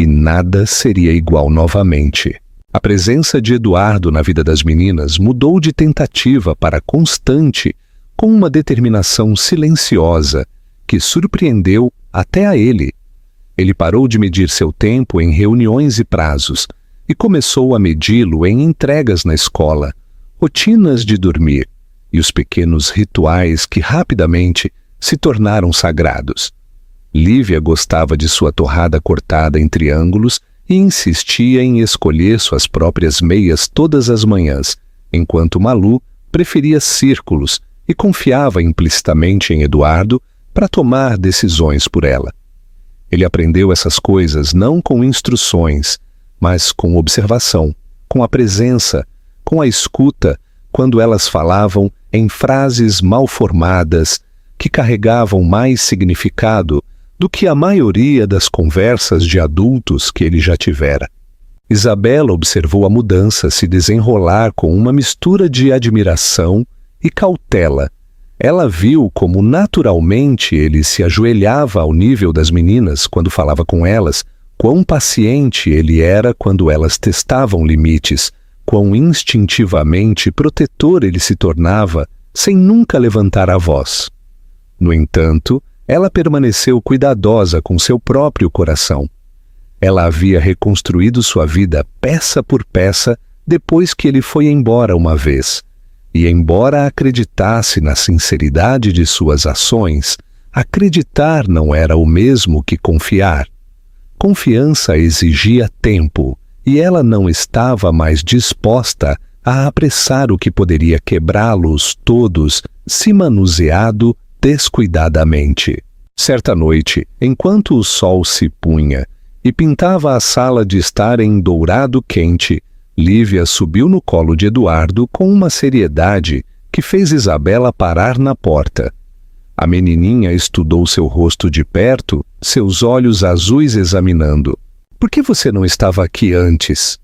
e nada seria igual novamente. A presença de Eduardo na vida das meninas mudou de tentativa para constante, com uma determinação silenciosa que surpreendeu até a ele. Ele parou de medir seu tempo em reuniões e prazos e começou a medi-lo em entregas na escola, rotinas de dormir e os pequenos rituais que rapidamente se tornaram sagrados. Lívia gostava de sua torrada cortada em triângulos e insistia em escolher suas próprias meias todas as manhãs, enquanto Malu preferia círculos e confiava implicitamente em Eduardo para tomar decisões por ela. Ele aprendeu essas coisas não com instruções, mas com observação, com a presença, com a escuta, quando elas falavam em frases mal formadas que carregavam mais significado do que a maioria das conversas de adultos que ele já tivera. Isabela observou a mudança se desenrolar com uma mistura de admiração e cautela. Ela viu como naturalmente ele se ajoelhava ao nível das meninas quando falava com elas, quão paciente ele era quando elas testavam limites, quão instintivamente protetor ele se tornava sem nunca levantar a voz. No entanto, ela permaneceu cuidadosa com seu próprio coração. Ela havia reconstruído sua vida peça por peça depois que ele foi embora uma vez. E embora acreditasse na sinceridade de suas ações, acreditar não era o mesmo que confiar. Confiança exigia tempo, e ela não estava mais disposta a apressar o que poderia quebrá-los todos se manuseado descuidadamente. Certa noite, enquanto o sol se punha e pintava a sala de estar em dourado quente, Lívia subiu no colo de Eduardo com uma seriedade que fez Isabela parar na porta. A menininha estudou seu rosto de perto, seus olhos azuis examinando. "Por que você não estava aqui antes?"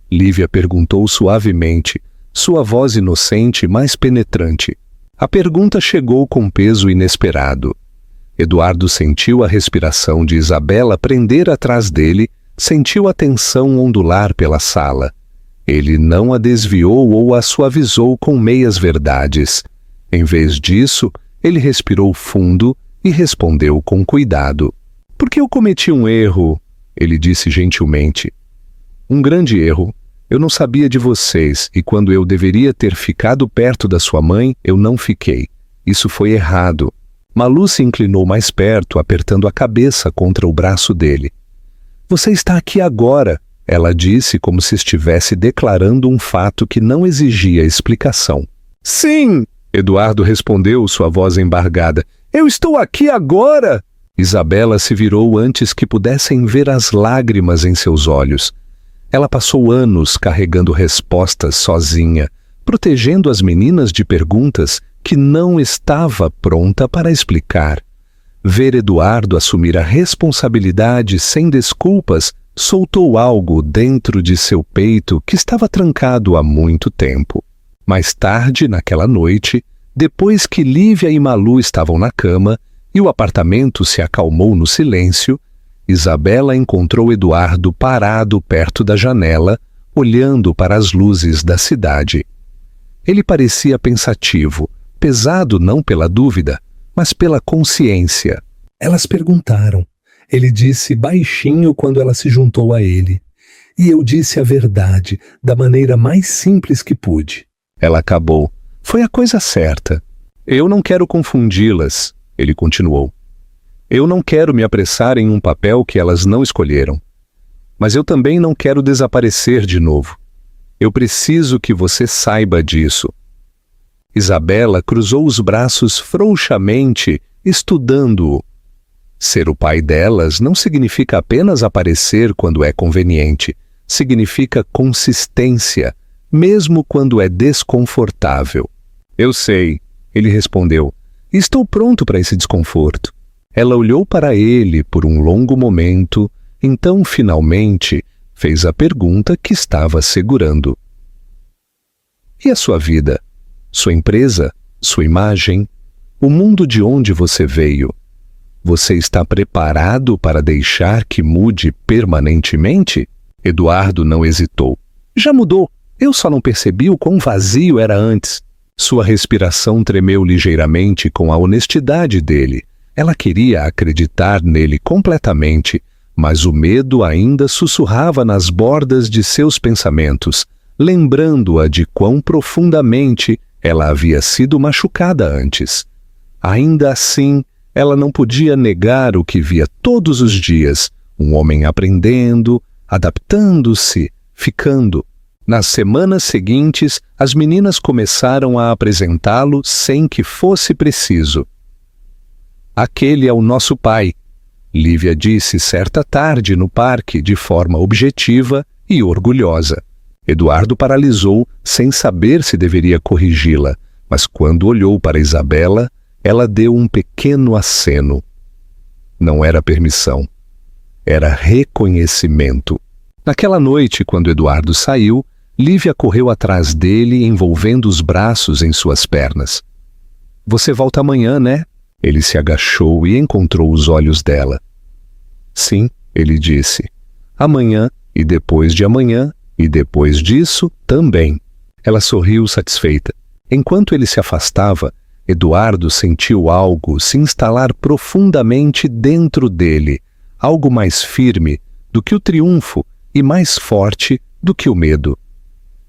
Lívia perguntou suavemente, sua voz inocente mais penetrante. A pergunta chegou com peso inesperado. Eduardo sentiu a respiração de Isabela prender atrás dele, sentiu a tensão ondular pela sala. Ele não a desviou ou a suavizou com meias verdades. Em vez disso, ele respirou fundo e respondeu com cuidado. "Porque eu cometi um erro", ele disse gentilmente. "Um grande erro. Eu não sabia de vocês, e quando eu deveria ter ficado perto da sua mãe, eu não fiquei. Isso foi errado." Malu se inclinou mais perto, apertando a cabeça contra o braço dele. "Você está aqui agora", ela disse como se estivesse declarando um fato que não exigia explicação. "Sim!" Eduardo respondeu, sua voz embargada. "Eu estou aqui agora!" Isabela se virou antes que pudessem ver as lágrimas em seus olhos. Ela passou anos carregando respostas sozinha, protegendo as meninas de perguntas que não estava pronta para explicar. Ver Eduardo assumir a responsabilidade sem desculpas soltou algo dentro de seu peito que estava trancado há muito tempo. Mais tarde, naquela noite, depois que Lívia e Malu estavam na cama e o apartamento se acalmou no silêncio, Isabela encontrou Eduardo parado perto da janela, olhando para as luzes da cidade. Ele parecia pensativo, pesado não pela dúvida, mas pela consciência. Elas perguntaram. Ele disse baixinho quando ela se juntou a ele. E eu disse a verdade, da maneira mais simples que pude. Ela acabou. Foi a coisa certa. Eu não quero confundi-las, ele continuou. Eu não quero me apressar em um papel que elas não escolheram. Mas eu também não quero desaparecer de novo. Eu preciso que você saiba disso. Isabela cruzou os braços frouxamente, estudando-o. Ser o pai delas não significa apenas aparecer quando é conveniente. Significa consistência, mesmo quando é desconfortável. Eu sei, ele respondeu. Estou pronto para esse desconforto. Ela olhou para ele por um longo momento, então, finalmente, fez a pergunta que estava segurando. E a sua vida? Sua empresa? Sua imagem? O mundo de onde você veio? Você está preparado para deixar que mude permanentemente? Eduardo não hesitou. Já mudou. Eu só não percebi o quão vazio era antes. Sua respiração tremeu ligeiramente com a honestidade dele. Ela queria acreditar nele completamente, mas o medo ainda sussurrava nas bordas de seus pensamentos, lembrando-a de quão profundamente ela havia sido machucada antes. Ainda assim, ela não podia negar o que via todos os dias, um homem aprendendo, adaptando-se, ficando. Nas semanas seguintes, as meninas começaram a apresentá-lo sem que fosse preciso. Aquele é o nosso pai, Lívia disse certa tarde no parque de forma objetiva e orgulhosa. Eduardo paralisou, sem saber se deveria corrigi-la, mas quando olhou para Isabela, ela deu um pequeno aceno. Não era permissão, era reconhecimento. Naquela noite, quando Eduardo saiu, Lívia correu atrás dele, envolvendo os braços em suas pernas. Você volta amanhã, né? Ele se agachou e encontrou os olhos dela. Sim, ele disse. Amanhã, e depois de amanhã, e depois disso, também. Ela sorriu satisfeita. Enquanto ele se afastava, Eduardo sentiu algo se instalar profundamente dentro dele, algo mais firme do que o triunfo e mais forte do que o medo.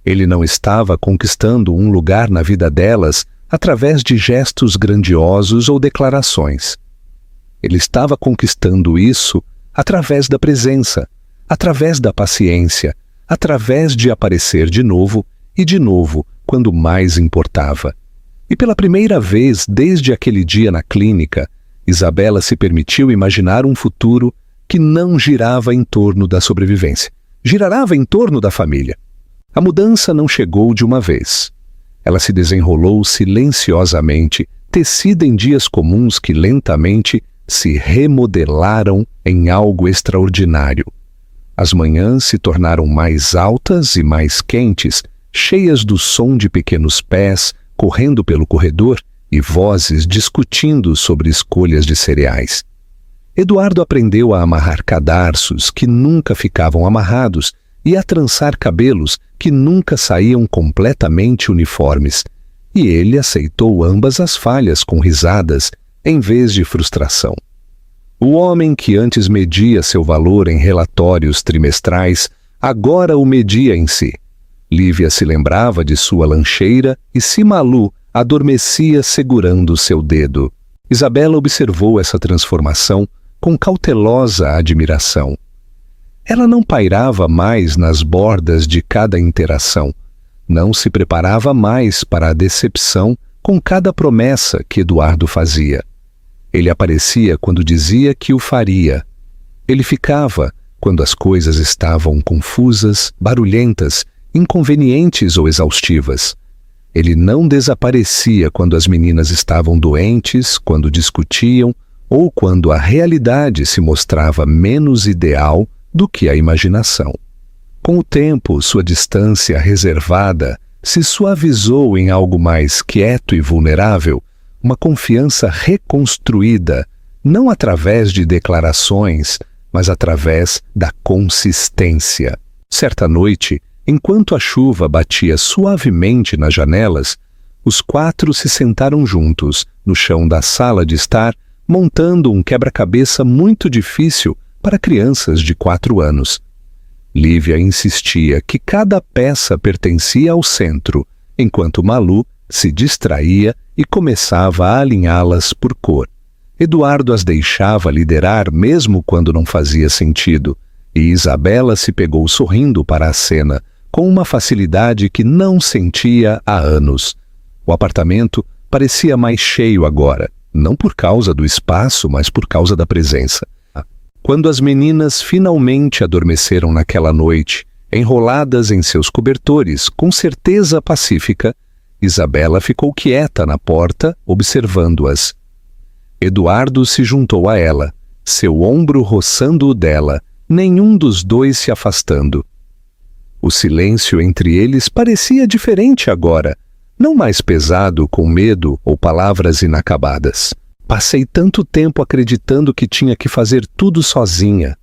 Ele não estava conquistando um lugar na vida delas através de gestos grandiosos ou declarações. Ele estava conquistando isso através da presença, através da paciência, através de aparecer de novo e de novo quando mais importava. E pela primeira vez desde aquele dia na clínica, Isabela se permitiu imaginar um futuro que não girava em torno da sobrevivência, girava em torno da família. A mudança não chegou de uma vez. Ela se desenrolou silenciosamente, tecida em dias comuns que lentamente se remodelaram em algo extraordinário. As manhãs se tornaram mais altas e mais quentes, cheias do som de pequenos pés correndo pelo corredor e vozes discutindo sobre escolhas de cereais. Eduardo aprendeu a amarrar cadarços que nunca ficavam amarrados e a trançar cabelos que nunca saíam completamente uniformes, e ele aceitou ambas as falhas com risadas, em vez de frustração. O homem que antes media seu valor em relatórios trimestrais, agora o media em si. Lívia se lembrava de sua lancheira e Simalu adormecia segurando seu dedo. Isabela observou essa transformação com cautelosa admiração. Ela não pairava mais nas bordas de cada interação, não se preparava mais para a decepção com cada promessa que Eduardo fazia. Ele aparecia quando dizia que o faria. Ele ficava quando as coisas estavam confusas, barulhentas, inconvenientes ou exaustivas. Ele não desaparecia quando as meninas estavam doentes, quando discutiam ou quando a realidade se mostrava menos ideal do que a imaginação. Com o tempo, sua distância reservada se suavizou em algo mais quieto e vulnerável, uma confiança reconstruída, não através de declarações, mas através da consistência. Certa noite, enquanto a chuva batia suavemente nas janelas, os quatro se sentaram juntos, no chão da sala de estar, montando um quebra-cabeça muito difícil para crianças de 4 anos. Lívia insistia que cada peça pertencia ao centro, enquanto Malu se distraía e começava a alinhá-las por cor. Eduardo as deixava liderar mesmo quando não fazia sentido, e Isabela se pegou sorrindo para a cena, com uma facilidade que não sentia há anos. O apartamento parecia mais cheio agora, não por causa do espaço, mas por causa da presença. Quando as meninas finalmente adormeceram naquela noite, enroladas em seus cobertores, com certeza pacífica, Isabela ficou quieta na porta, observando-as. Eduardo se juntou a ela, seu ombro roçando o dela, nenhum dos dois se afastando. O silêncio entre eles parecia diferente agora, não mais pesado com medo ou palavras inacabadas. Passei tanto tempo acreditando que tinha que fazer tudo sozinha,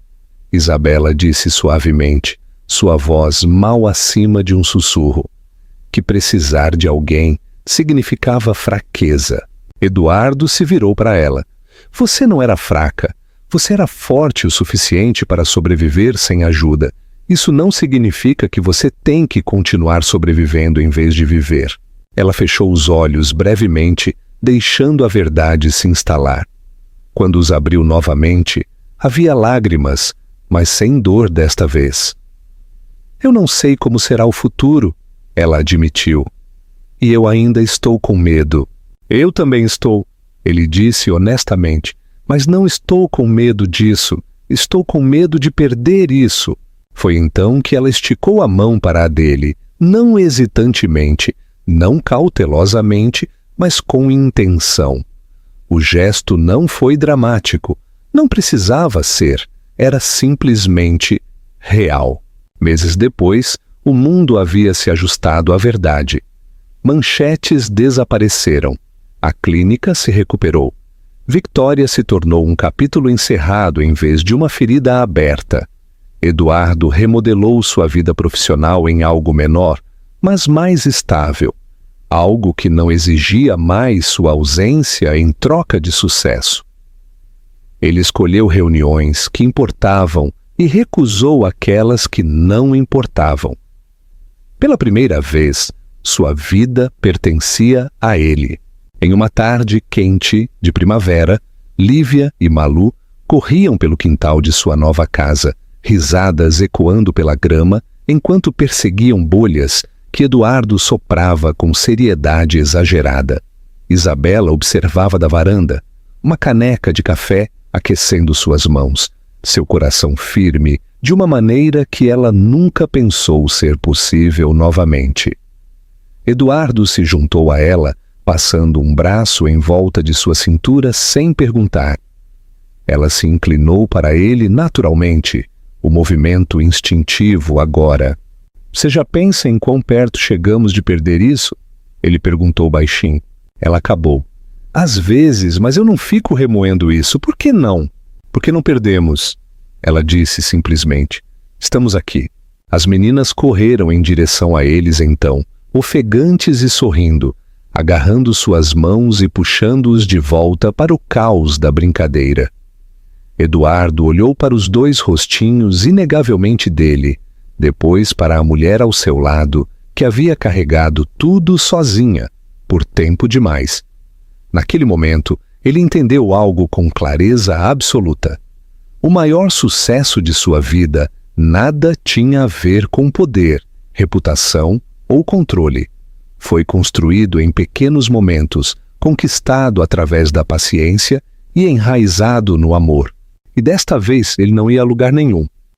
Isabela disse suavemente, sua voz mal acima de um sussurro. Que precisar de alguém significava fraqueza. Eduardo se virou para ela. Você não era fraca. Você era forte o suficiente para sobreviver sem ajuda. Isso não significa que você tem que continuar sobrevivendo em vez de viver. Ela fechou os olhos brevemente, deixando a verdade se instalar. Quando os abriu novamente, havia lágrimas, mas sem dor desta vez. Eu não sei como será o futuro, ela admitiu. E eu ainda estou com medo. Eu também estou, ele disse honestamente, mas não estou com medo disso. Estou com medo de perder isso. Foi então que ela esticou a mão para a dele, não hesitantemente, não cautelosamente, mas com intenção. O gesto não foi dramático, não precisava ser, era simplesmente real. Meses depois, o mundo havia se ajustado à verdade. Manchetes desapareceram. A clínica se recuperou. Victoria se tornou um capítulo encerrado em vez de uma ferida aberta. Eduardo remodelou sua vida profissional em algo menor, mas mais estável. Algo que não exigia mais sua ausência em troca de sucesso. Ele escolheu reuniões que importavam e recusou aquelas que não importavam. Pela primeira vez, sua vida pertencia a ele. Em uma tarde quente de primavera, Lívia e Malu corriam pelo quintal de sua nova casa, risadas ecoando pela grama, enquanto perseguiam bolhas que Eduardo soprava com seriedade exagerada. Isabela observava da varanda, uma caneca de café aquecendo suas mãos, seu coração firme, de uma maneira que ela nunca pensou ser possível novamente. Eduardo se juntou a ela, passando um braço em volta de sua cintura sem perguntar. Ela se inclinou para ele naturalmente, o movimento instintivo agora. Você já pensa em quão perto chegamos de perder isso? Ele perguntou baixinho. Ela acabou. Às vezes, mas eu não fico remoendo isso. Por que não? Por que não perdemos? Ela disse simplesmente. Estamos aqui. As meninas correram em direção a eles então, ofegantes e sorrindo, agarrando suas mãos e puxando-os de volta para o caos da brincadeira. Eduardo olhou para os dois rostinhos inegavelmente dele, depois para a mulher ao seu lado, que havia carregado tudo sozinha, por tempo demais. Naquele momento, ele entendeu algo com clareza absoluta. O maior sucesso de sua vida nada tinha a ver com poder, reputação ou controle. Foi construído em pequenos momentos, conquistado através da paciência e enraizado no amor. E desta vez ele não ia a lugar nenhum.